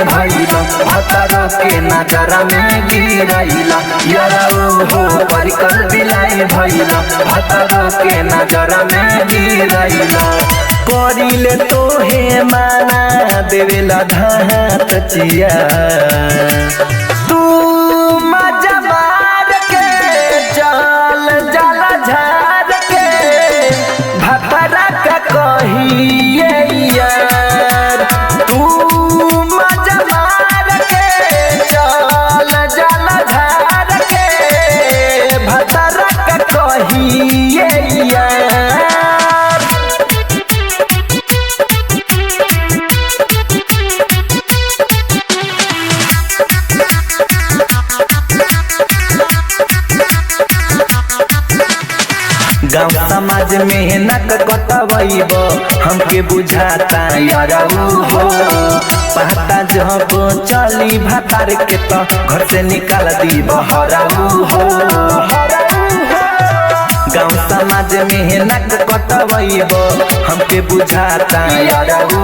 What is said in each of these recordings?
भइला भतारो के नजर में गिरैला यारा हो परिकल बिलाई भइला भतारो के नजर में गिरैला करिले तोहे माना देवेला धात चिया तू मजा मार के चल जाला झाड़ के भतरा का कहिए यार तू मजा मार के चल जाला झाड़ के भतरा का कहिए यार गाँव समाज में नक कटवैब हमके बुझाता यारा हो पता जब चली भतार के तो घर से निकाल दी बहरा हो गाँव समाज में नक कटवैब हमके बुझाता यारा हो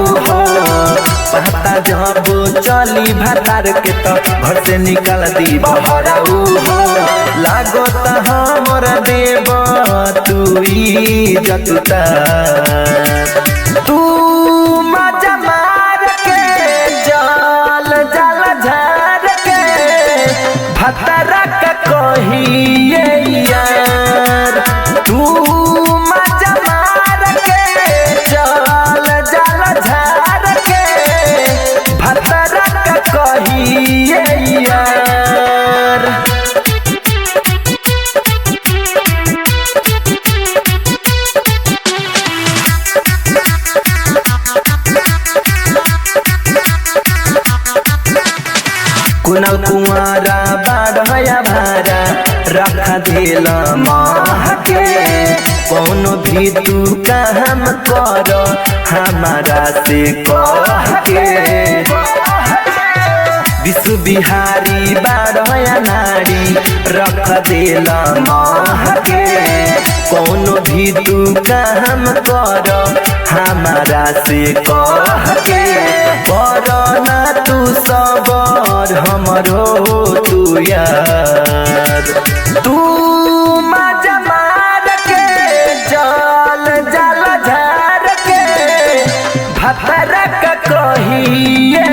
पता जब चली भतार के तो घर से निकाल दी बहरा हो लागो हमर देव तू जतुता तू मजा मार के जल जल झाड़ के भतरा का कहिए यार तू मजा मार के जल जल झाड़ के भतरा का कहिए यार कुनल कुंवारा बाढ़या भारा रख दिल माह के कोनो भी तू काम कर हमारा से कह के विश्व बिहारी बाढ़या नारी रख दिल माह के कोनो भी तू काम कर हमारा से कह के बरना तू सबर हमरो तू यार तू मजा मार के जल जल झाड़ के भतरा का कहिए